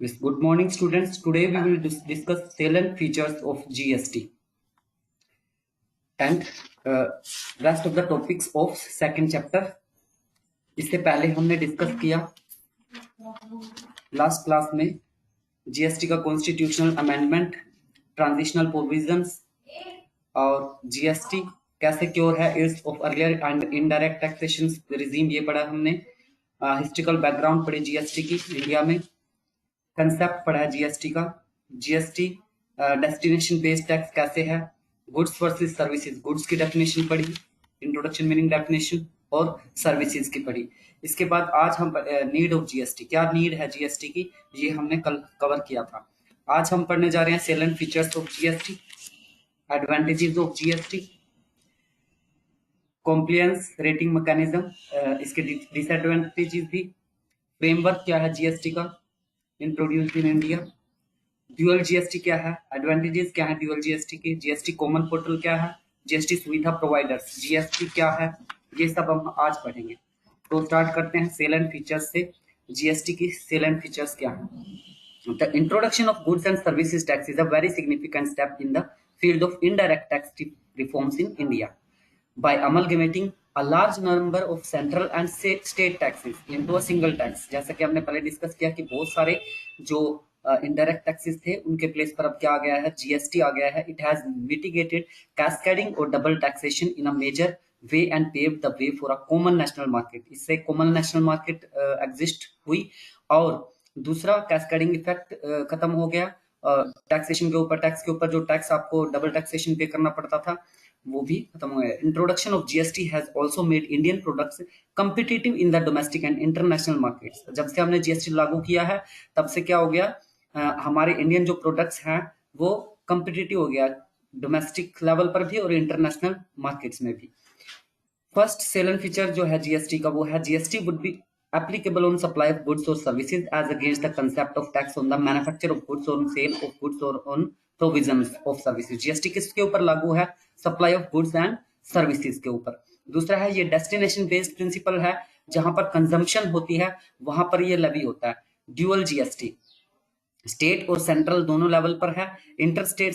Yes, good morning, students. Today we will discuss salient features of GST and rest of the topics of second chapter. इससे पहले हमने discuss किया last class में GST का constitutional amendment, transitional provisions और GST कैसे cure है is of earlier and indirect taxation regime, ये पढ़ा हमने। हिस्ट्रिकल बैकग्राउंड पढ़ी जीएसटी की इंडिया में, कंसेप्ट पढ़ा है जीएसटी का। जीएसटी डेस्टिनेशन बेस्ड टैक्स कैसे है, गुड्स वर्सेस सर्विसेज, गुड्स की डेफिनेशन पढ़ी, इंट्रोडक्शन मीनिंग डेफिनेशन, और सर्विसेज की पढ़ी। इसके बाद आज हम नीड ऑफ जीएसटी, क्या नीड है जीएसटी की, ये हमने कल कवर किया था। आज हम पढ़ने जा रहे हैं salient features of GST, advantages of GST, compliance rating mechanism, इसके डिसएडवांटेजेस भी, फ्रेमवर्क क्या है जीएसटी का introduced in India, dual GST क्या है, एडवांटेजेस क्या है ड्यूअल जीएसटी के, जीएसटी कॉमन पोर्टल क्या है, जीएसटी सुविधा प्रोवाइडर्स जीएसटी क्या है, ये सब हम आज पढ़ेंगे। तो स्टार्ट करते हैं सेलेंट फीचर्स से। जीएसटी की सेलेंट फीचर्स क्या है। The introduction of goods and services tax is a very significant step in the field of indirect tax reforms in India by amalgamating a large number of central and state taxes into a single tax। जैसा कि हमने पहले discuss किया कि बहुत सारे जो indirect taxes थे उनके प्लेस पर अब क्या आ गया है, जीएसटी आ गया है। इट हैज मिटिगेटेड कैस्केडिंग और double taxation in a major way and pave the way for a common national market. इससे कॉमन नेशनल मार्केट एग्जिस्ट हुई और दूसरा कैस्केडिंग इफेक्ट खत्म हो गया। टैक्सेशन के ऊपर, टैक्स के ऊपर जो टैक्स आपको डबल टैक्सेशन पे करना पड़ता था वो भी खत्म हो गया। Introduction of GST has also made Indian products competitive in the domestic and international markets. जब से हमने जीएसटी लागू किया है तब से क्या हो गया, हमारे इंडियन जो प्रोडक्ट्स हैं वो कम्पिटिटिव हो गया डोमेस्टिक लेवल पर भी और इंटरनेशनल मार्केट्स में भी। फर्स्ट सेलेंट फीचर जो है जीएसटी का वो है GST would B applicable on supply of goods or services as against the concept of tax on the manufacture of goods or sale of goods or on provisions of services। GST किसके ऊपर लागू है, supply of goods and services के ऊपर। दूसरा है ये destination based principal है, जहां पर कंजम्पशन होती है वहां पर ये लेवी होता है। ड्यूअल जीएसटी स्टेट और सेंट्रल दोनों लेवल पर है। इंटरस्टेट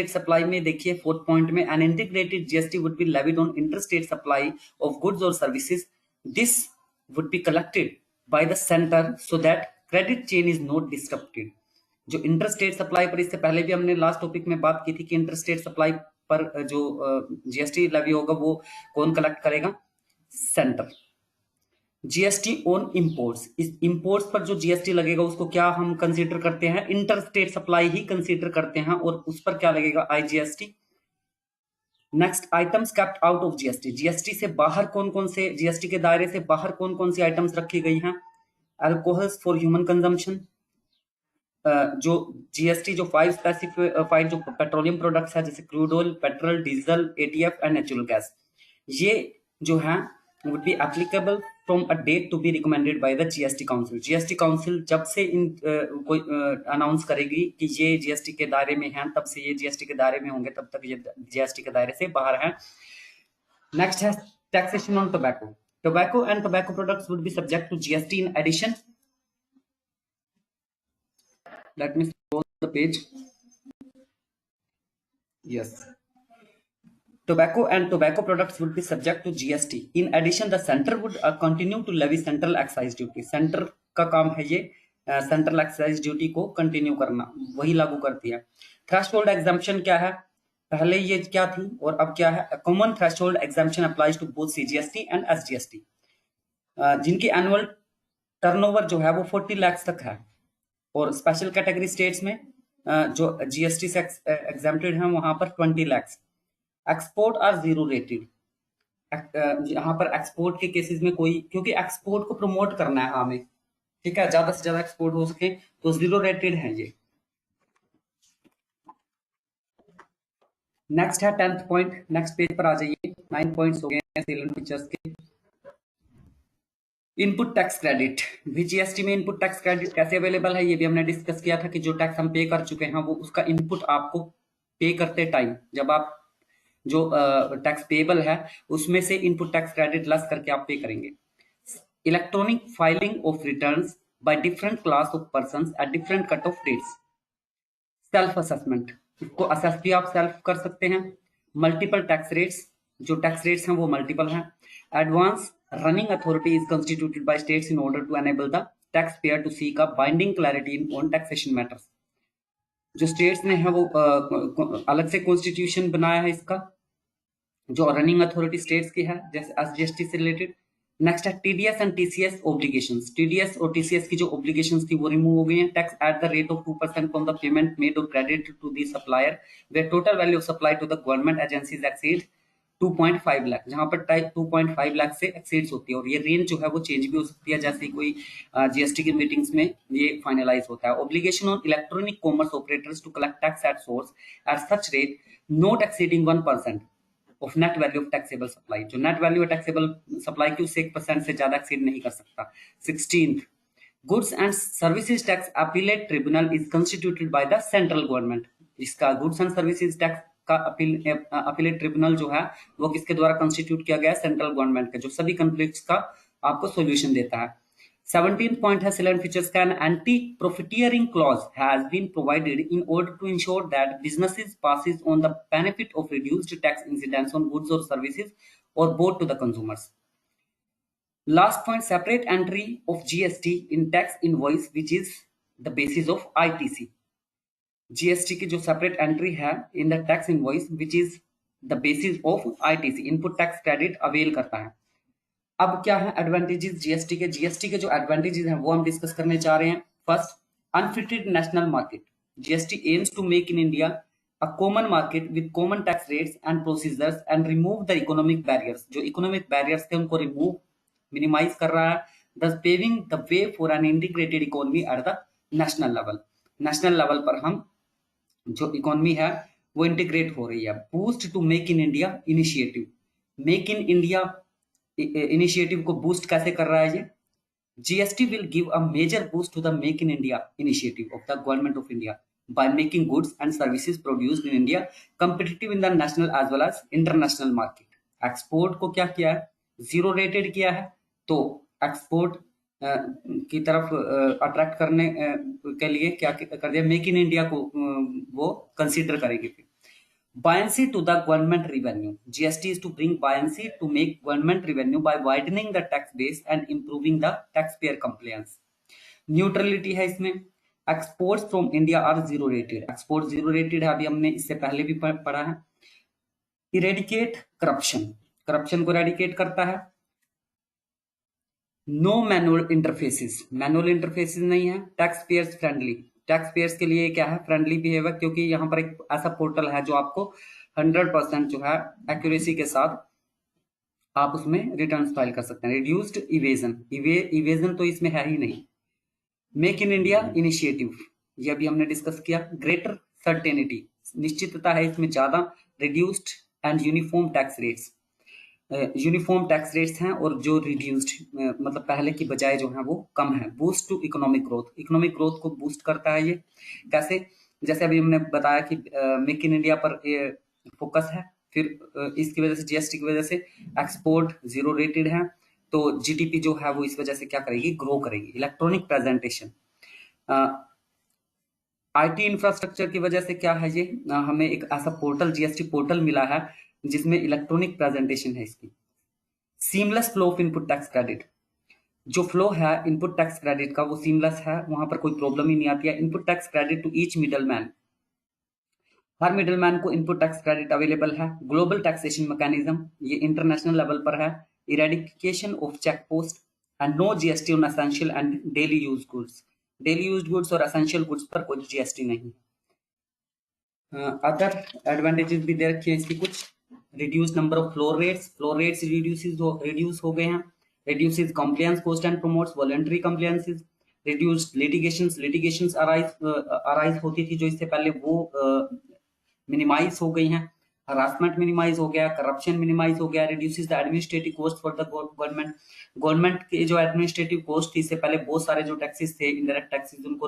सप्लाई में देखिए फोर्थ पॉइंट में an integrated GST would be levied on interstate supply of goods और services. This would be collected by the center so that credit chain is not disrupted। जो interstate supply पर, इससे पहले भी हमने लास्ट टॉपिक में बात की थी कि इंटरस्टेट सप्लाई पर जो जीएसटी लेवी होगा वो कौन कलेक्ट करेगा, सेंटर। जीएसटी ऑन इंपोर्ट्स, इस इंपोर्ट्स पर जो जीएसटी लगेगा उसको क्या हम कंसीडर करते हैं, इंटरस्टेट सप्लाई ही कंसीडर करते हैं, और उस पर क्या लगेगा, IGST. Next, items kept out of GST, GST से बाहर कौन कौन से, जीएसटी के दायरे से बाहर कौन कौन सी आइटम्स रखी गई हैं। अल्कोहल्स फॉर ह्यूमन कंजम्पशन, जो जीएसटी जो 5 स्पेसिफाइड जो पेट्रोलियम प्रोडक्ट्स है जैसे crude oil, petrol, diesel, ATF and natural gas, ये जो है would be applicable from a date to be recommended by the GST council. GST council जब से इन कोई अनाउंस करेगी कि ये जीएसटी के दायरे में हैं तब से ये जीएसटी के दायरे में होंगे, तब तक ये जीएसटी के दायरे से बाहर हैं। नेक्स्ट है taxation on tobacco, tobacco and tobacco products would be subject to GST in addition. Let me scroll the page। Yes, tobacco and tobacco products would be subject to GST। In addition, the center would continue to levy central excise duty। Centre का काम है ये central excise duty को continue करना, वही लागू करती है। थ्रेशोल्ड एग्जम्पशन क्या है, पहले ये क्या थी और अब क्या है। Common threshold exemption applies to both CGST and SGST. जिनकी एनुअल टर्नओवर जो है वो 40 लाख तक है, और स्पेशल कैटेगरी स्टेट्स में जो जीएसटी से एग्जेम्प्टेड हैं वहां पर 20 lakh. Export are zero rated, यहाँ पर एक्सपोर्ट के केसेस में कोई, क्योंकि एक्सपोर्ट को प्रमोट करना है हमें, ठीक है, ज्यादा से ज्यादा एक्सपोर्ट हो सके, तो जीरो रेटेड है ये। नेक्स्ट है 10th पॉइंट, नेक्स्ट पेज पर आ जाइए। 9 पॉइंट्स हो गए हैं सेलेंट फीचर्स के। इनपुट टैक्स क्रेडिट भी जीएसटी में, इनपुट टैक्स क्रेडिट कैसे अवेलेबल है ये भी हमने डिस्कस किया था कि जो टैक्स हम पे कर चुके हैं वो उसका इनपुट आपको पे करते टाइम, जब आप जो टैक्स पेबल है उसमें से इनपुट टैक्स क्रेडिट लेस करके आप पे करेंगे। Electronic filing of returns by different class of persons at different cut-off dates. Self assessment, इसको असेस भी आप सेल्फ कर सकते हैं. मल्टीपल टैक्स रेट्स, जो टैक्स रेट्स हैं वो मल्टीपल हैं. Advance running authority is constituted by states in order to enable the tax payer to seek a binding clarity in on taxation matters. जो स्टेट्स ने है वो अलग से कॉन्स्टिट्यूशन बनाया है इसका, जो रनिंग अथॉरिटी स्टेट्स की है, जैसे एसजीएसटी से रिलेटेड. नेक्स्ट है TDS and TCS obligations. TDS और टीसीएस की जो ऑब्लिगेशंस थी वो रिमूव हो गई हैं. Tax at the rate of 2% from the payment made और credit to the supplier where total value of supply to the government agencies exceed 2.5 lakh, जहां पर टाइप 2.5 लाख से एक्सीड्स होती है. और ये रेंज जो है वो चेंज भी हो सकती है, जैसे कोई जीएसटी की मीटिंग्स में ये फाइनलाइज होता है. Obligation on electronic commerce operators to collect tax at source at such rate not exceeding 1% of net value of taxable supply. जो नेट वैल्यू है टैक्सेबल सप्लाई की उससे 1% से ज्यादा एक्सीड नहीं कर सकता. 16th, goods and services tax appellate tribunal is constituted by the central government. इसका गुड्स एंड सर्विसेज टैक्स का अपीलेट ट्रिब्यूनल जो है वो किसके द्वारा कंस्टिट्यूट किया गया है? सेंट्रल गवर्नमेंट का, जो सभी कॉन्फ्लिक्ट्स का आपको सॉल्यूशन देता है. 17th point है salient features का, an anti-profiteering clause has been provided in order to ensure that businesses passes on the benefit of reduced tax incidence on goods or services or both to the consumers. Last point, separate entry of GST in tax invoice which is the basis of ITC. GST की जो separate entry है in the tax invoice which is the basis of ITC, input tax credit avail करता है. अब क्या है advantages GST के? GST के जो एडवांटेजेस हैं वो हम डिस्कस करने जा रहे हैं. First, unified national market. GST aims to make in India a common market with common tax rates and procedures and remove the economic barriers. जो इकोनॉमिक बैरियर्स थे उनको रिमूव, मिनिमाइज कर रहा है. thus paving the way for an integrated economy at the national level. National level पर हम जो economy है वो इंटीग्रेट हो रही है. Boost to make in India initiative. Make in India initiative को बूस्ट कैसे कर रहा है ये? GST will give a major boost to the make in India initiative of the government of India by making goods and services produced in India competitive in the national as well as international market. Export को क्या किया है? Zero rated किया है. तो export की तरफ attract करने के लिए क्या कर दिया? मेक इन इंडिया को वो कंसीडर करेगी. Buoyancy to the government revenue. GST is to bring buoyancy to make government revenue by widening the tax base and improving the taxpayer compliance. Neutrality है इसमें. Exports from India are zero rated. Export zero rated है, अभी हमने इससे पहले भी पढ़ा है. Eradicate corruption. Corruption को eradicate करता है. No manual interfaces. Manual interfaces नहीं है. Taxpayers friendly. टैक्स पेयर्स के लिए क्या है? फ्रेंडली बिहेवियर, क्योंकि यहाँ पर एक ऐसा पोर्टल है जो आपको 100% जो है एक्यूरेसी के साथ आप उसमें रिटर्न्स फाइल कर सकते हैं. Reduced evasion. इवेजन तो इसमें है ही नहीं. मेक इन इंडिया इनिशिएटिव, ये अभी हमने डिस्कस किया. ग्रेटर सर्टेनिटी, निश्चितता है इसमें ज्यादा. Reduced and uniform tax rates. Uniform tax rates हैं और जो रिड्यूस्ड मतलब पहले की बजाय जो है वो कम है. Boost to economic growth. Economic growth को बूस्ट करता है ये. कैसे? जैसे अभी हमने बताया कि मेक इन इंडिया पर फोकस है, फिर इसकी वजह से जीएसटी की वजह से एक्सपोर्ट जीरो रेटेड है, तो जीडीपी जो है वो इस वजह से क्या करेगी? ग्रो करेगी. Electronic presentation. आईटी इंफ्रास्ट्रक्चर की वजह से क्या है ये? हमें एक ऐसा पोर्टल, जीएसटी पोर्टल मिला है जिसमें इलेक्ट्रॉनिक प्रेजेंटेशन है इसकी. Seamless flow of input tax credit. जो फ्लो है इनपुट टैक्स क्रेडिट का वो सीमलेस है, वहां पर कोई प्रॉब्लम ही नहीं आती है. Input tax credit to each middleman. हर मिडलमैन को इनपुट टैक्स क्रेडिट अवेलेबल है. ग्लोबल टैक्सेशन मैकेनिज्म, ये इंटरनेशनल लेवल पर है. Eradication of check post and no GST on essential and daily use goods. Daily use goods और essential goods पर कोई GST नहीं. अदर एडवांटेजेस भी दे रखी है इसकी कुछ. Reduce number of floor rates. Floor rates reduce हो गए हैं. Reduces compliance cost and promotes voluntary compliances. Reduced litigations arise होती थी जो इससे पहले, वो मिनिमाइज हो गई हैं. हरासमेंट मिनिमाइज हो गया. करप्शन मिनिमाइज हो गया. Reduces the administrative cost for the government. Government के जो एडमिनिस्ट्रेटिव कॉस्ट थी, इससे पहले बहुत सारे जो टैक्सेस थे, इनडायरेक्ट टैक्सेस, उनको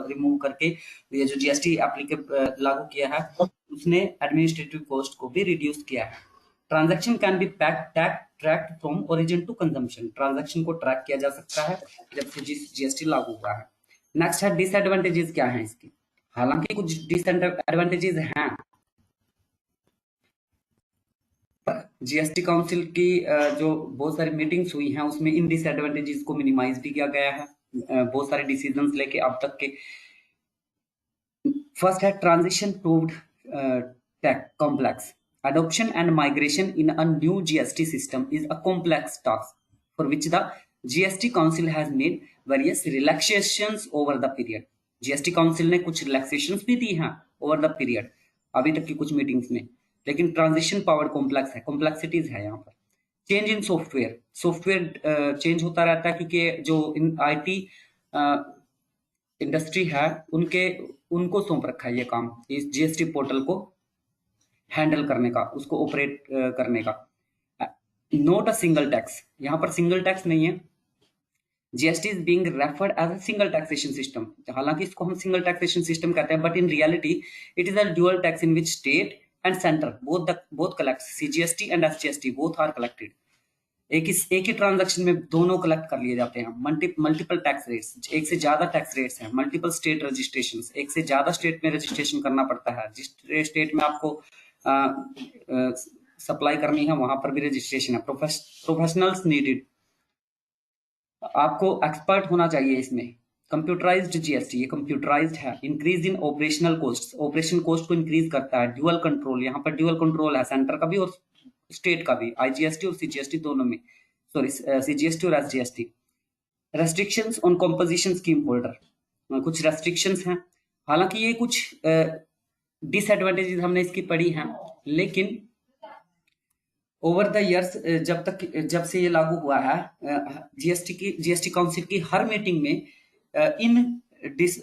रिमूव करके ये जो जीएसटी लागू किया है उसने एडमिनिस्ट्रेटिव कॉस्ट को भी रिड्यूस किया है. Transaction can be tax tracked from origin to consumption, transaction को ट्रैक किया जा सकता है जब से जीएसटी लागू हुआ है। नेक्स्ट है डिसएडवांटेजेस क्या है इसकी। हालांकि कुछ डिसएडवांटेजेस हैं, जीएसटी काउंसिल की जो बहुत सारी मीटिंग्स हुई हैं उसमें इन डिसएडवांटेजेस को मिनिमाइज भी किया गया है बहुत सारे डिसीजंस लेके अब तक के। फर्स्ट है transition proved take complex, adoption and migration in a new GST system is a complex task for which the GST Council has made various relaxations over the period. GST Council ने कुछ relaxations भी दी हैं over the period अभी तक की कुछ meetings में, लेकिन ट्रांजिशन पावर कॉम्प्लेक्स है, कॉम्प्लेक्सिटीज है यहाँ पर। चेंज इन सॉफ्टवेयर चेंज होता रहता है क्योंकि जो इन IT इंडस्ट्री है उनको सौंप रखा है ये काम, इस GST पोर्टल को हैंडल करने का, उसको ऑपरेट करने का। नोट अ सिंगल टैक्स, यहाँ पर सिंगल टैक्स नहीं है। GST is being referred as a single taxation system, हालांकि इसको हम सिंगल टैक्सेशन सिस्टम कहते हैं, but in reality it is a dual tax in which state and centre both collect, CGST and SGST both are collected. एक ही transaction में दोनों collect कर लिए जाते हैं। मल्टीपल टैक्स रेट्स, एक से ज्यादा टैक्स रेट्स हैं। मल्टीपल स्टेट रजिस्ट्रेशन, एक से ज्यादा स्टेट में रजिस्ट्रेशन करना पड़ता है। जिस स्टेट में आपको सप्लाई करनी है वहां पर भी रजिस्ट्रेशन है। प्रोफेशनल्स नीडेड, आपको एक्सपर्ट होना चाहिए इसमें। कंप्यूटराइज्ड जीएसटी, ये कंप्यूटराइज्ड है। Increase in operational cost, operation cost को इंक्रीज करता है। ड्यूअल कंट्रोल, यहाँ पर ड्यूअल कंट्रोल है, सेंटर का भी और स्टेट का भी, आईजीएसटी और सीजीएसटी दोनों में, सॉरी सीजीएसटी और SGST. Restrictions on composition scheme holder, कुछ रेस्ट्रिक्शंस हैं। हालांकि ये कुछ डिसएडवांटेजेस हमने इसकी पढ़ी हैं, लेकिन ओवर द इयर्स जब से ये लागू हुआ है जीएसटी काउंसिल की हर मीटिंग में इन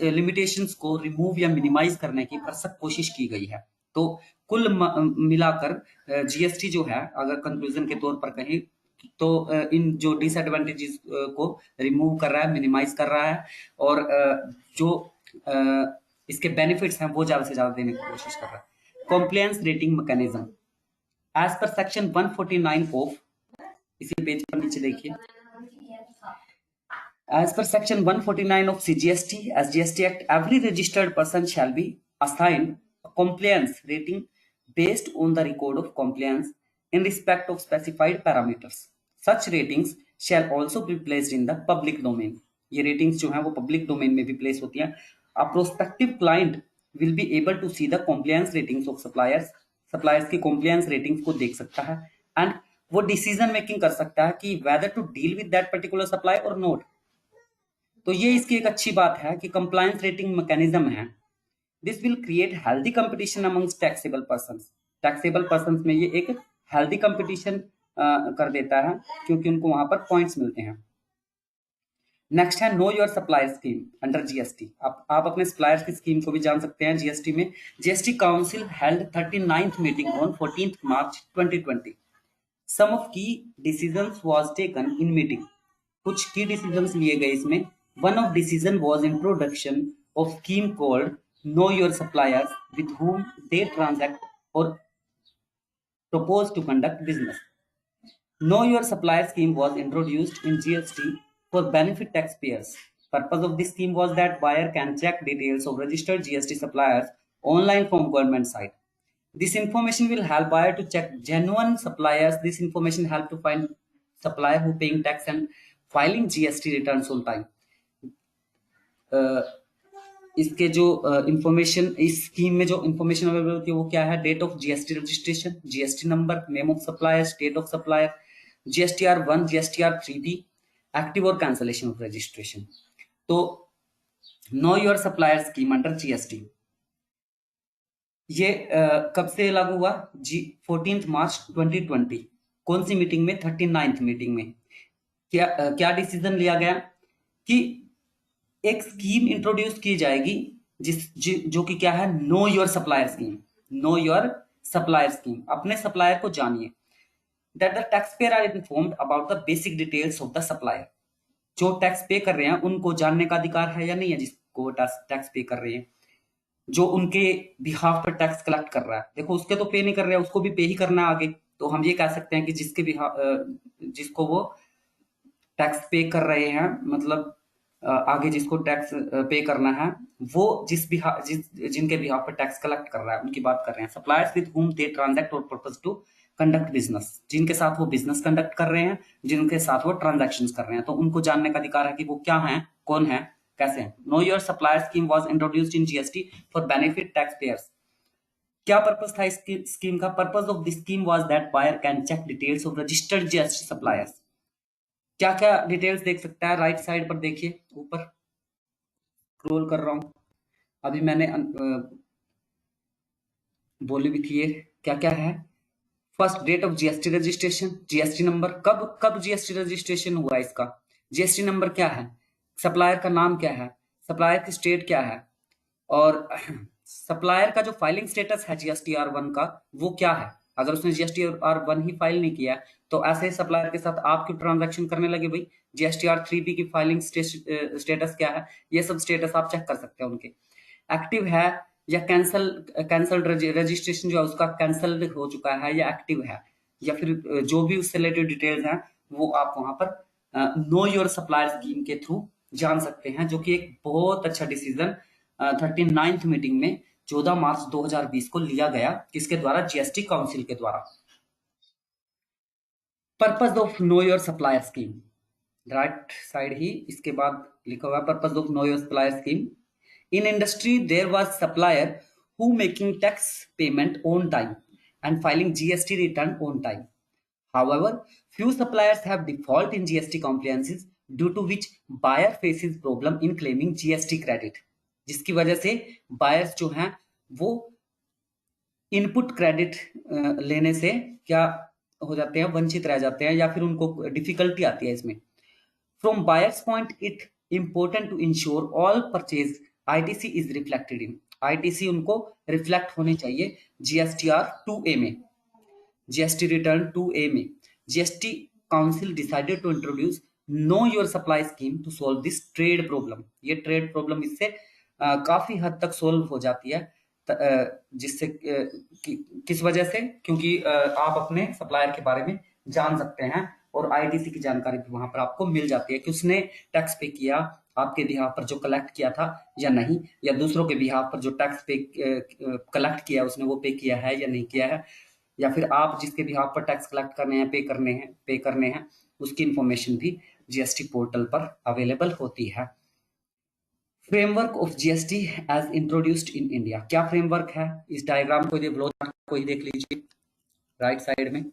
लिमिटेशंस को रिमूव या मिनिमाइज करने की भरसक कोशिश की गई है। तो कुल मिलाकर जीएसटी जो है, अगर कंक्लूजन के तौर पर कहें तो इन जो डिसएडवांटेजेस को रिमूव कर रहा है, मिनिमाइज कर रहा है, और जो इसके बेनिफिट्स हैं वो ज्यादा से ज्यादा देने की कोशिश कर रहा है। Compliance rating mechanism as per section 149 of, इसी पेज पर नीचे देखिए, as per section 149 of CGST SGST Act, every registered person shall be assigned a compliance rating based on the record of compliance in respect of specified parameters. Such ratings shall also be placed in the public domain. ये ratings जो हैं वो public domain में भी place होती हैं। A prospective client will be able to see the compliance ratings of suppliers की compliance ratings को देख सकता है, and वो decision making कर सकता है कि whether to deal with that particular supply or not. तो ये इसकी एक अच्छी बात है कि कंप्लायंस रेटिंग मैकेनिज्म है। This will create healthy competition amongst taxable persons. Taxable persons में ये एक हेल्दी कंपटीशन कर देता है क्योंकि उनको वहां पर पॉइंट्स मिलते हैं। नेक्स्ट है know your supplier scheme under GST. आप अपने सप्लायर्स की स्कीम को भी जान सकते हैं जीएसटी में। GST council held 39th meeting on 14th March 2020। Some of की decisions was taken in meeting, कुछ की डिसीजंस लिए गए इसमें। One of decision was introduction of scheme called Know Your Suppliers with whom they transact or propose to conduct business. Know Your Supplier scheme was introduced in GST for benefit taxpayers. Purpose of this scheme was that buyer can check details of registered GST suppliers online from government site. This information will help buyer to check genuine suppliers. This information help to find supplier who paying tax and filing GST returns on time. इसके जो information, इस scheme में जो information available होती है वो क्या है? Date of GST registration, GST number, name of supplier, state of supplier, GSTR 1, GSTR 3B, active और कैंसलेशन ऑफ रजिस्ट्रेशन। तो know your supplier scheme under GST ये कब से लागू हुआ? 14th March 2020। कौन सी मीटिंग में? 39th मीटिंग में। क्या डिसीजन लिया गया कि एक स्कीम इंट्रोड्यूस की जाएगी जो कि क्या है? Know your supplier scheme. Know your supplier scheme, अपने सप्लायर को जानिए। That the tax payer are informed about the basic details of the supplier. जो टैक्स पे कर रहे हैं उनको जानने का अधिकार है या नहीं है जिसको टैक्स पे कर रहे हैं, जो उनके बिहाफ पर टैक्स कलेक्ट कर रहा है। देखो उसके तो पे नहीं कर रहे हैं, उसको भी पे ही करना है आगे, तो हम ये कह सकते हैं कि जिसको वो टैक्स पे कर रहे हैं, मतलब आगे जिसको टैक्स पे करना है, वो जिनके बिहाफ पर टैक्स कलेक्ट कर रहा है उनकी बात कर रहे हैं। Suppliers with whom they transact for purpose to conduct business, जिनके साथ वो बिजनेस कंडक्ट कर रहे हैं, जिनके साथ वो ट्रांजैक्शंस कर रहे हैं, तो उनको जानने का अधिकार है कि वो क्या हैं, कौन है, कैसे हैं। Know your supplier scheme was introduced in GST for benefit tax payers. क्या पर्पस था इस स्कीम का? Purpose of this scheme was that buyer can check details of registered GST suppliers. क्या क्या डिटेल्स देख सकता है? राइट साइड पर देखिए, ऊपर स्क्रॉल कर रहा हूं, अभी मैंने बोली भी थी ये क्या क्या है। First, date of GST registration, GST number, कब कब जीएसटी रजिस्ट्रेशन हुआ इसका, जीएसटी नंबर क्या है, सप्लायर का नाम क्या है, सप्लायर की स्टेट क्या है, और सप्लायर का जो फाइलिंग स्टेटस है जीएसटीआर 1 का वो क्या है। अगर उसने जीएसटीआर 1 ही फाइल नहीं किया तो ऐसे सप्लायर के साथ आप क्यों ट्रांजैक्शन करने लगे भाई? जीएसटीआर 3B की फाइलिंग स्टेटस क्या है, ये सब स्टेटस आप चेक कर सकते हैं उनके। एक्टिव है या कैंसल्ड रजिस्ट्रेशन जो है उसका कैंसल हो चुका है या एक्टिव है, या फिर जो भी उससे रिलेटेड डिटेल्स हैं वो आप वहां पर नो योर सप्लायर स्कीम के थ्रू जान सकते हैं, जो कि एक बहुत अच्छा डिसीजन 39th मीटिंग में 14 मार्च 2020 को लिया गया, किसके द्वारा? जीएसटी काउंसिल के द्वारा। Purpose of know your supplier scheme, right side ही इसके बाद लिखा हुआ purpose of know your supplier scheme. In industry, there was supplier who making tax payment on time and filing GST return on time. However, few suppliers have default in GST compliances, due to which buyer faces problem in claiming GST credit. जिसकी वजह से buyers जो हैं वो input credit लेने से क्या हो जाते हैं, वंचित रह जाते हैं, या फिर उनको डिफिकल्टी आती है इसमें। From buyer's point, it important to ensure all purchase ITC is reflected in. ITC उनको रिफ्लेक्ट होनी चाहिए GSTR 2A में, जीएसटी रिटर्न 2A में। GST council decided to introduce know your supply scheme to solve this trade problem. ये trade problem इससे काफी हद तक सोल्व हो जाती है, जिससे किस वजह से? क्योंकि आप अपने सप्लायर के बारे में जान सकते हैं और आईटीसी की जानकारी भी वहां पर आपको मिल जाती है कि उसने टैक्स पे किया आपके बिहाफ पर जो कलेक्ट किया था या नहीं, या दूसरों के बिहाफ पर जो टैक्स पे कलेक्ट किया उसने वो पे किया है या नहीं किया है, या फिर आप जिसके बिहाफ पर टैक्स कलेक्ट करने हैं, पे करने हैं, उसकी इंफॉर्मेशन भी जीएसटी पोर्टल पर अवेलेबल होती है। Framework of GST as introduced in India, क्या फ्रेमवर्क है? इस डायग्राम को, फ्लो चार्ट को ही देख लीजिए राइट साइड में।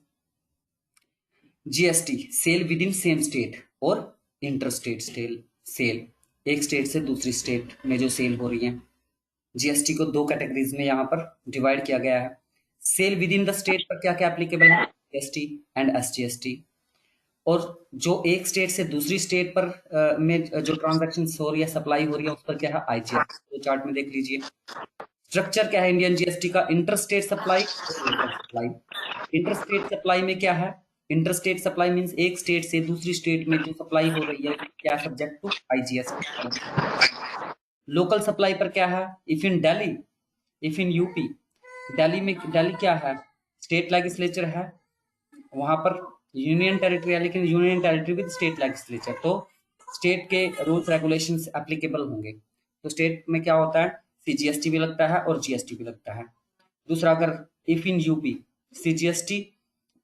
GST cell with in same state और इंटर स्टेट सेल, एक स्टेट से दूसरी स्टेट में जो सेल हो रही है। जीएसटी को दो कैटेगरीज में यहाँ पर डिवाइड किया गया है। Sale within the state पर क्या क्या एप्लीकेबल है? GST and SGST. और जो एक स्टेट से दूसरी स्टेट पर में जो ट्रांजैक्शन हो रही है, सप्लाई हो रही है, उस पर क्या है? आईजीएसटी। तो चार्ट में देख लीजिए स्ट्रक्चर क्या है इंडियन जीएसटी का। इंटर स्टेट सप्लाई और local supply. Inter state supply में क्या है? इंटर स्टेट सप्लाई मींस एक स्टेट से दूसरी स्टेट में जो सप्लाई हो रही है क्या subject to IGST. Local supply पर क्या है? If in Delhi, if in UP, Delhi में, दिल्ली क्या है? स्टेट लेजिस्लेचर है, वहां पर यूनियन टेरिटरी है, लेकिन union territory with state legislature, तो स्टेट के रूल्स रेगुलेशंस एप्लीकेबल होंगे। तो स्टेट में क्या होता है? सीजीएसटी भी लगता है और जीएसटी भी लगता है। दूसरा, अगर if in UP, CGST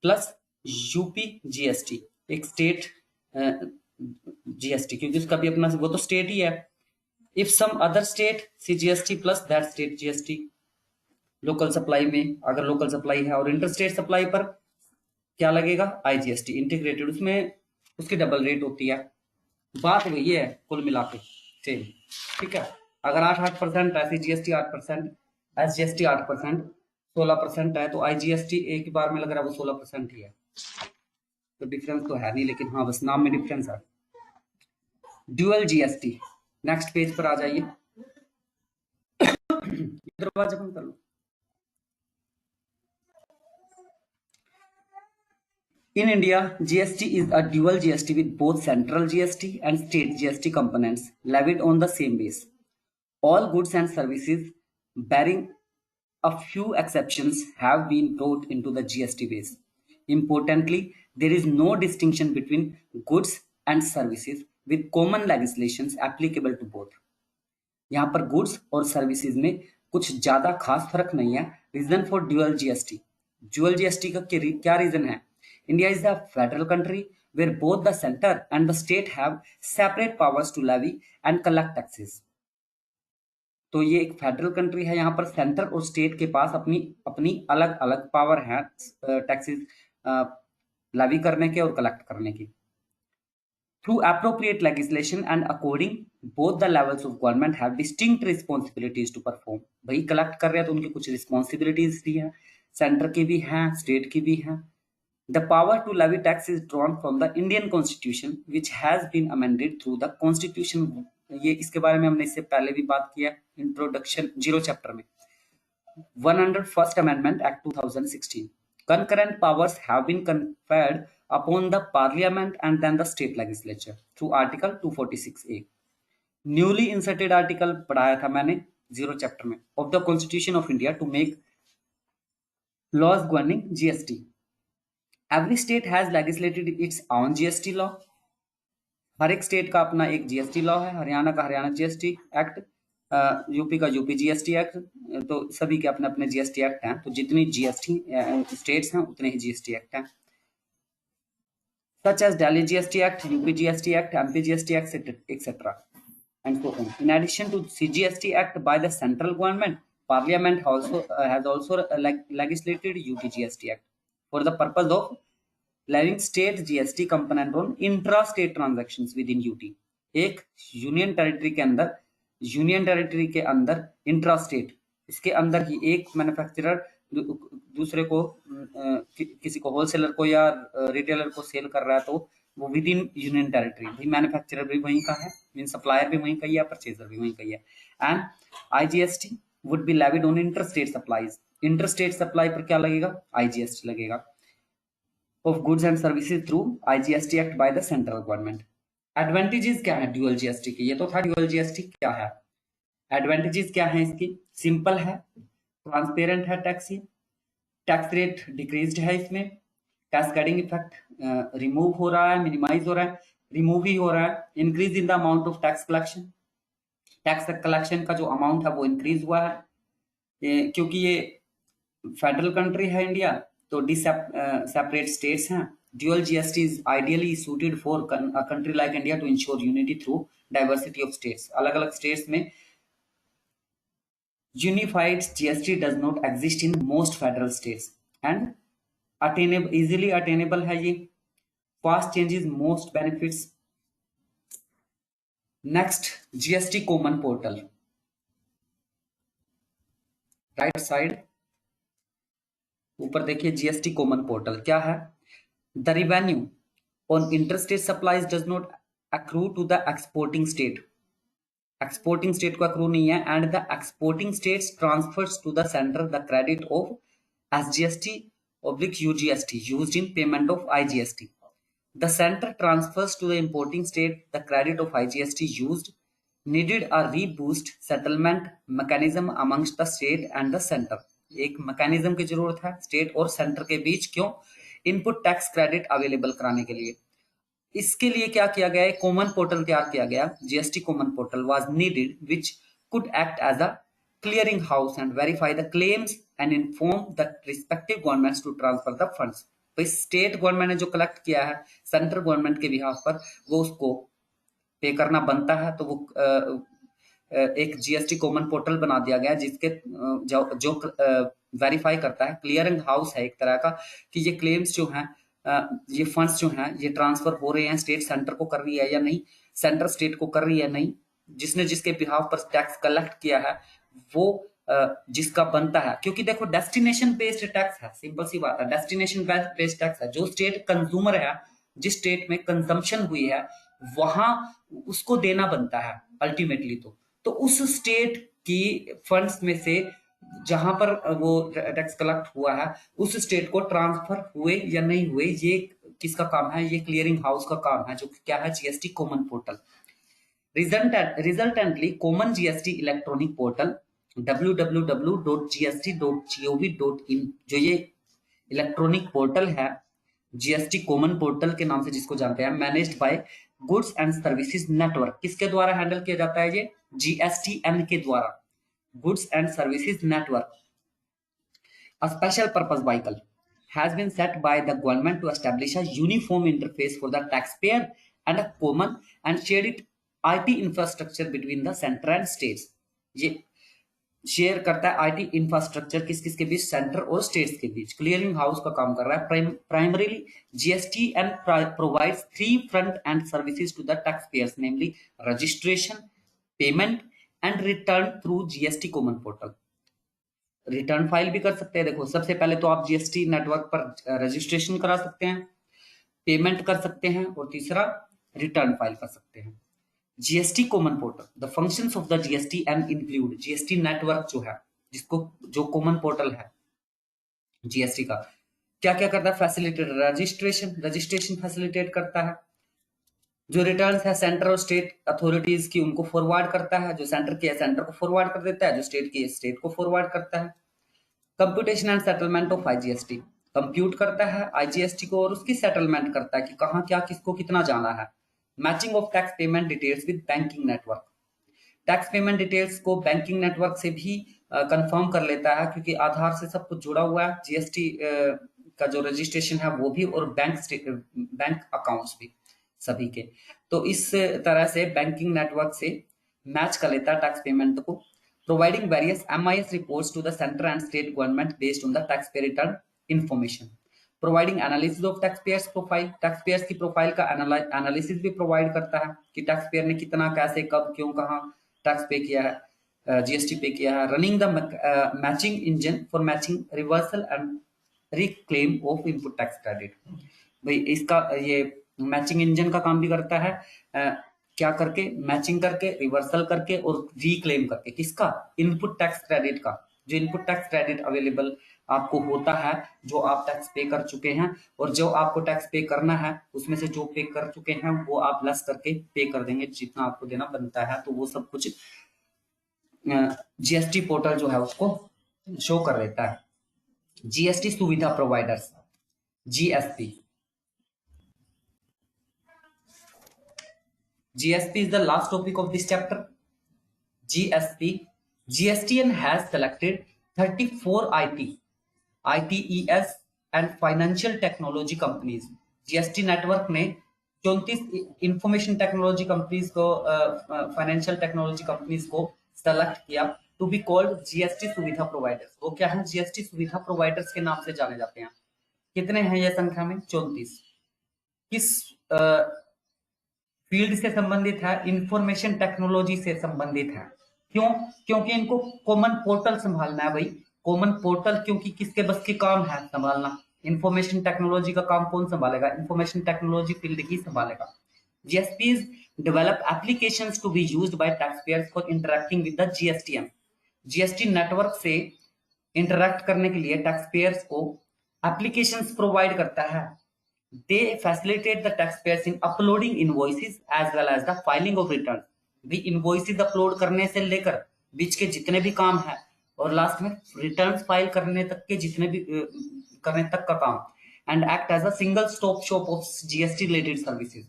plus UP GST, एक स्टेट जीएसटी, क्योंकि उसका भी अपना, वो तो स्टेट ही है। If some other state, CGST plus that state GST. Local supply में अगर लोकल सप्लाई है और इंटर स्टेट सप्लाई पर क्या लगेगा? आईजीएसटी इंटीग्रेटेड, उसमें उसकी डबल रेट होती है। बात वही है कुल मिला के सेम, ठीक है। अगर 8% है, सीजीएसटी 8%, एसजीएसटी 8%, 16% है, तो आईजीएसटी एक बार में लग रहा है वो 16% ही है। तो डिफरेंस तो है नहीं, लेकिन हाँ बस नाम में डिफरेंस है। ड्यूअल जीएसटी, नेक्स्ट पेज पर आ जाइए। दरवाजा बंद कर लो। In India, GST is a dual GST with both central GST and state GST components levied on the same base. All goods and services, barring a few exceptions, have been brought into the GST base. Importantly, there is no distinction between goods and services with common legislations applicable to both. यहाँ पर goods और services में कुछ ज्यादा खास फर्क नहीं है. Reason for dual GST. Dual GST का क्या रीजन है? India is the federal country where both the center and the state have separate powers to levy and collect taxes. तो ये एक फेडरल कंट्री है, यहाँ पर सेंटर और स्टेट के पास अपनी अपनी अलग अलग पावर है टैक्सेस लेवी करने के और कलेक्ट करने की. Through appropriate legislation and according, both the levels of government have distinct responsibilities to perform. भाई कलेक्ट कर रहे हैं तो उनकी कुछ रिस्पॉन्सिबिलिटीज भी हैं, सेंटर की भी हैं, स्टेट की भी हैं. The power to levy tax is drawn from the Indian Constitution, which has been amended through the Constitution. ये इसके बारे में हमने इससे पहले भी बात किया इंट्रोडक्शन 0 चैप्टर में. 101st Amendment Act 2016. Concurrent powers have been conferred upon the Parliament and then the state legislature through Article 246A. Newly inserted article पढ़ाया था मैंने 0 चैप्टर में of the Constitution of India to make laws governing GST. Every state has legislated its own GST law. हर एक state का अपना एक GST law है. हरियाणा का हरियाणा जीएसटी एक्ट, यूपी का यूपी जीएसटी एक्ट, तो सभी के अपने अपने जीएसटी एक्ट हैं. तो जितनी जीएसटी स्टेट्स हैं उतने ही जीएसटी एक्ट हैं. such as Delhi GST Act, UP GST Act, MP GST Act, etc. and so on. In addition to CGST Act by the central government, Parliament also has also legislated UT GST Act for the purpose of levying state GST component on intra-state transactions within UT. एक union territory के अंदर intra state, इसके अंदर ही एक manufacturer दूसरे को किसी को होलसेलर को या रिटेलर को सेल कर रहा है तो वो विद इन यूनियन टेरिटरी. भाई मैन्युफैक्चरर भी वहीं का है, मीन सप्लायर भी वहीं का ही है, परचेजर भी वहीं का ही है. And IGST would be levied on interstate supplies. Interstate supply पर क्या लगेगा? आईजीएसटी लगेगा of goods and services through IGST act by the central government. Advantages क्या है ड्यूअल जीएसटी के? ये तो था ड्यूअल जीएसटी क्या है. एडवांटेजेस क्या है इसकी? सिंपल है, ट्रांसपेरेंट है टैक्स, टैक्स रेट डिक्रीज्ड है, इसमें कैस्केडिंग इफेक्ट रिमूव हो रहा है, मिनिमाइज हो रहा है, रिमूव ही हो रहा है. Increase in the amount of tax collection, tax collection का जो अमाउंट है वो इंक्रीज हुआ है क्योंकि ये फेडरल कंट्री है इंडिया, तो सेपरेट स्टेट्स हैं. Dual GST is ideally suited for a country like India to ensure unity through diversity of states. अलग अलग स्टेट्स में unified GST does not exist in most federal states and attainable, easily attainable है ये. Fast changes, most benefits. Next, GST common portal, right side ऊपर देखिए GST common portal क्या है. The revenue on interstate supplies does not accrue to the exporting state. Exporting state को accrue नहीं है. And the exporting states transfers to the centre the credit of SGST oblique UGST used in payment of IGST. The center transfers to the importing state the credit of IGST used. Needed a reboost settlement mechanism amongst the state and the center. एक mechanism की जरूरत है state और centre के बीच. क्यों? Input tax credit available कराने के लिए. इसके लिए क्या किया गया है? कॉमन पोर्टल तैयार किया गया. GST common portal was needed which could act as a clearing house and verify the claims and inform the respective governments to transfer the funds. तो स्टेट गवर्नमेंट ने जो कलेक्ट किया है सेंट्रल गवर्नमेंट के behalf पर वो उसको पे करना बनता है. तो वो एक जीएसटी कॉमन पोर्टल बना दिया गया जिसके जो वेरीफाई करता है, क्लियरिंग हाउस है एक तरह का, कि ये क्लेम्स जो हैं, ये फंड्स जो हैं ये ट्रांसफर हो रहे हैं, स्टेट सेंटर को कर रही है या नहीं, सेंटर स्टेट को कर रही है नहीं, जिसने जिसके बिहाफ पर टैक्स कलेक्ट किया है वो जिसका बनता है. क्योंकि देखो डेस्टिनेशन बेस्ड टैक्स है, सिंपल सी बात है, डेस्टिनेशन बेस्ड टैक्स है. जो स्टेट कंज्यूमर है, जिस स्टेट में कंजम्पशन हुई है वहां उसको देना बनता है अल्टीमेटली. तो उस स्टेट की फंड्स में से जहां पर वो टैक्स कलेक्ट हुआ है उस स्टेट को ट्रांसफर हुए या नहीं हुए, ये किसका काम है? ये क्लियरिंग हाउस का काम है, जो क्या है? GST common portal. Resultantly, common GST electronic portal www.gst.gov.in जो ये इलेक्ट्रॉनिक पोर्टल है जीएसटी कॉमन पोर्टल के नाम से जिसको जानते हैं, managed by goods and services network. किसके द्वारा हैंडल किया जाता है ये? जीएसटीएन के द्वारा, goods and services network. A special purpose vehicle has been set by the government to establish a uniform interface for the taxpayer and a common and shared IT infrastructure between the center and states। ये share करता है IT infrastructure किस किस के बीच? Centre और states के बीच। Clearing house का काम कर रहा है। Primarily GST and provides three front end services to the tax payers, namely registration, payment and return through GST common portal. Return file भी कर सकते हैं। देखो, सबसे पहले तो आप जीएसटी नेटवर्क पर रजिस्ट्रेशन करा सकते हैं, पेमेंट कर सकते हैं और तीसरा रिटर्न फाइल कर सकते हैं। GST common portal, the functions of the GST and include, GST network जो है, जिसको जो कॉमन पोर्टल है जीएसटी का, क्या क्या करता है? फैसिलिटेट रजिस्ट्रेशन फैसिलिटेट करता है। जो रिटर्न्स है सेंटर और स्टेट अथॉरिटीज की, उनको फॉरवर्ड करता है। जो सेंटर की है सेंटर को फॉरवर्ड कर देता है, जो स्टेट की है स्टेट को फॉरवर्ड करता है। Computation and settlement of IGST, compute करता है आईजीएसटी को और उसकी सेटलमेंट करता है कि कहाँ क्या किसको कितना जाना है। Matching of tax payment details with banking network, tax payment details को बैंकिंग नेटवर्क से भी कंफर्म कर लेता है, क्योंकि आधार से सब कुछ जुड़ा हुआ है। जीएसटी का जो रजिस्ट्रेशन है वो भी, और बैंक अकाउंट्स भी सभी के। तो इस तरह से बैंकिंग नेटवर्क से मैच कर लेता है टैक्स पेमेंट को। Providing various MIS reports to the centre and state government based on the tax pay return information. Providing analysis of tax payers profile, tax payers की प्रोफाइल का analysis भी provide करता है कि टैक्स पेयर ने कितना, कैसे, कब, क्यों, कहाँ टैक्स पे किया है, जीएसटी पे किया है। Running the matching engine for matching reversal and reclaim of input tax credit. भाई इसका ये मैचिंग इंजन का काम भी करता है, क्या करके? मैचिंग करके, रिवर्सल करके और रिक्लेम करके। किसका? इनपुट टैक्स क्रेडिट का। जो इनपुट टैक्स क्रेडिट अवेलेबल आपको होता है, जो आप टैक्स पे कर चुके हैं और जो आपको टैक्स पे करना है, उसमें से जो पे कर चुके हैं वो आप लेस करके पे कर देंगे, जितना आपको देना बनता है। तो वो सब कुछ जीएसटी पोर्टल जो है उसको शो कर देता है। जीएसटी सुविधा providers, GSP. GSP is the last topic of this chapter. GSP, GSTN has selected 34 ITES and financial technology companies। GST network ने 34 इंफॉर्मेशन टेक्नोलॉजी कंपनीज को, फाइनेंशियल टेक्नोलॉजी कंपनीज को सेलेक्ट किया टू बी कॉल्ड जीएसटी सुविधा providers. वो क्या है? GST सुविधा providers के नाम से जाने जाते हैं। कितने हैं ये संख्या में? 34। किस फील्ड से संबंधित है? इंफॉर्मेशन टेक्नोलॉजी से संबंधित है। क्यों? क्योंकि इनको कॉमन पोर्टल संभालना है भाई। कॉमन पोर्टल क्योंकि किसके बस के काम है संभालना? इंफॉर्मेशन टेक्नोलॉजी का काम कौन संभालेगा? इंफॉर्मेशन टेक्नोलॉजी फील्ड ही संभालेगा। GSPs develop applications to be used by taxpayers for interacting with the GSTN. GST network से इंटरैक्ट करने के लिए टैक्सपेयर्स को एप्लीकेशंस प्रोवाइड करता है। They facilitate the taxpayers in uploading invoices as well as the filing of return। भी invoices upload करने से लेकर बीच के जितने भी काम है और लास्ट में रिटर्न फाइल करने तक के जितने भी करने तक का काम। And act as a single stop shop of GST related services.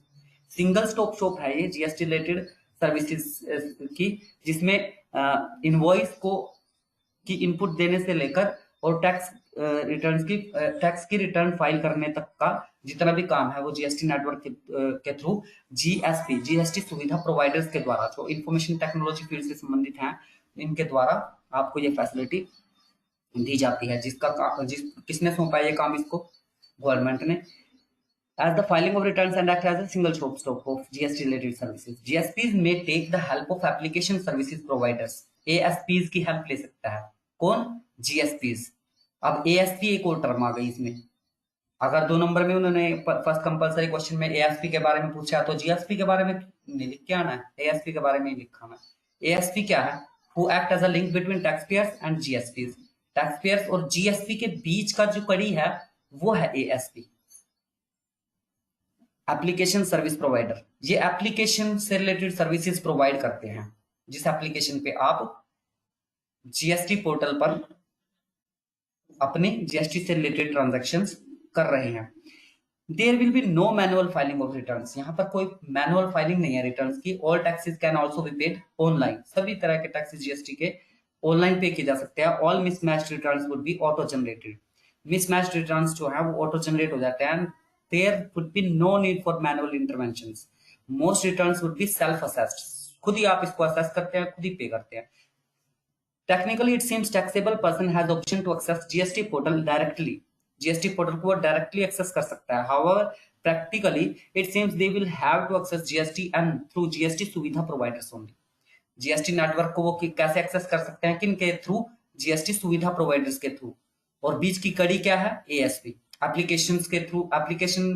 Single stop shop है ये जीएसटी रिलेटेड सर्विसेज की, जिसमें इनवॉइस को की इनपुट देने से लेकर और टैक्स की रिटर्न फाइल करने तक का जितना भी काम है वो जीएसटी नेटवर्क के थ्रू जीएसटी सुविधा प्रोवाइडर्स के द्वारा, जो इंफॉर्मेशन टेक्नोलॉजी फील्ड से संबंधित हैं, इनके द्वारा आपको ये फैसिलिटी दी जाती है। किसने सौंपा ये काम इसको? गवर्नमेंट ने। As the filing of returns and act as a single stop of GST related services, GSPs may take the help of application services providers। ASPs की हेल्प ले सकता है कौन? GSPs। अब ASP एक और टर्म आ गई इसमें। अगर 2 नंबर में उन्होंने फर्स्ट कंपलसरी क्वेश्चन में ASP के बारे में पूछा तो GSP के बारे में नहीं लिख के आना है, ASP के बारे में ही लिखा है। ASP क्या है? Who act as a link between taxpayers and GSPs। Taxpayers और GSP के बीच का जो कड़ी है वो है ASP। एप्लीकेशन सर्विस प्रोवाइडर, ये एप्लीकेशन से रिलेटेड सर्विसेज प्रोवाइड करते हैं, जिस एप्लीकेशन पे आप जीएसटी पोर्टल पर अपने जीएसटी से रिलेटेड ट्रांजैक्शंस कर रहे हैं। There will be no manual filing of returns, यहाँ पर कोई मैनुअल फाइलिंग नहीं है रिटर्न्स की। All taxes can also be paid online, सभी तरह के टैक्सेस जीएसटी के ऑनलाइन पे किए जा सकते हैं। All mismatched returns would be auto generated, mismatched returns जो है वो ऑटो जनरेट हो जाते हैं। There would be no need for manual interventions, most returns would be self assessed, खुद ही आप इसको असेस करते हैं, खुद ही पे करते हैं। Technically, it seems taxable person has option to access GST portal directly. GST portal को डायरेक्टली एक्सेस कर सकता है। However, practically, it seems they will have to access GST and through GST सुविधा प्रोवाइडर्स only. जीएसटी नेटवर्क को वो कैसे access कर सकते हैं, किन के थ्रू, जीएसटी सुविधा प्रोवाइडर्स के थ्रू। और बीच की कड़ी क्या है, एएसपी एप्लीकेशन के थ्रू, एप्लीकेशन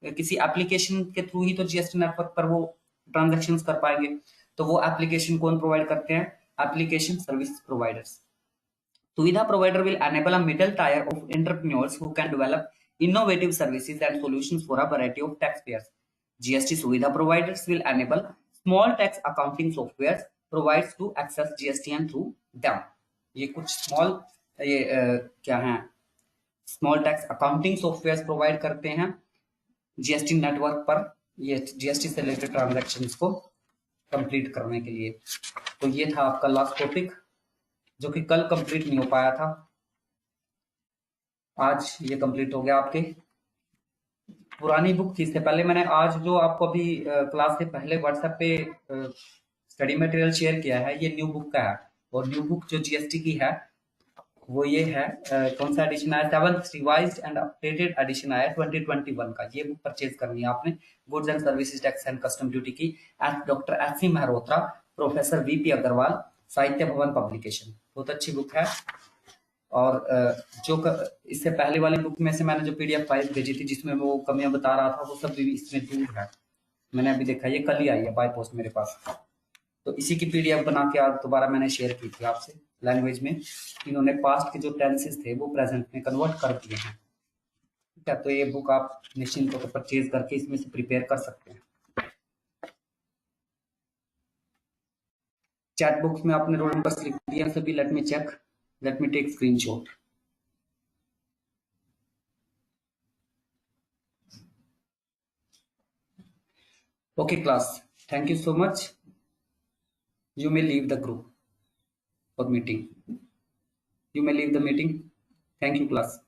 किसी एप्लीकेशन के थ्रू ही तो जीएसटी नेटवर्क पर वो ट्रांजेक्शन कर पाएंगे। तो वो एप्लीकेशन कौन प्रोवाइड करते हैं, एप्लीकेशन सर्विस प्रोवाइडर्स। सुविधा provider will enable a middle tier of entrepreneurs who can develop innovative services and solutions for a variety of taxpayers. GST सुविधा providers will enable small tax accounting softwares provides to access GST and through them. ये कुछ small क्या है, small tax accounting software provide करते हैं GST network पर, ये GST से रिलेटेड ट्रांजेक्शन्स को कंप्लीट करने के लिए। तो ये था आपका लास्ट टॉपिक जो कि कल कंप्लीट नहीं हो पाया था, आज ये कंप्लीट हो गया। आपके पुरानी बुक थी, इससे पहले मैंने आज जो आपको अभी क्लास से पहले व्हाट्सएप पे स्टडी मटेरियल शेयर किया है, ये न्यू बुक का है। और न्यू बुक जो जीएसटी की है वो ये है, कौन सा एडिशन आया, 7th revised and updated addition आया 2021 का। ये बुक परचेज करनी है आपने, goods and services tax and custom duty की, doctor S C Mehrotra, professor VP Agarwal, Sahitya Bhawan publication. बहुत अच्छी बुक है। और इससे पहले वाली बुक में से मैंने जो पीडीएफ फाइल भेजी थी जिसमें वो कमियां बता रहा था, वो सब भी इसमें दूर है। मैंने अभी देखा, ये कल ही आई है बाय पोस्ट मेरे पास। तो इसी की पीडीएफ बना के आज दोबारा मैंने शेयर की थी आपसे लैंग्वेज में। इन्होंने पास्ट के जो टेंसेस थे वो प्रेजेंट में कन्वर्ट कर दिए हैं। ठीक है, तो ये बुक आप निश्चिंत होकर परचेज करके इसमें से प्रिपेयर कर सकते हैं। चैट बॉक्स में आपने रोल नंबर लिख दिया सभी, let me check, let me take screenshot. Okay class, thank you so much. You may leave the group for meeting. You may leave the meeting. Thank you class.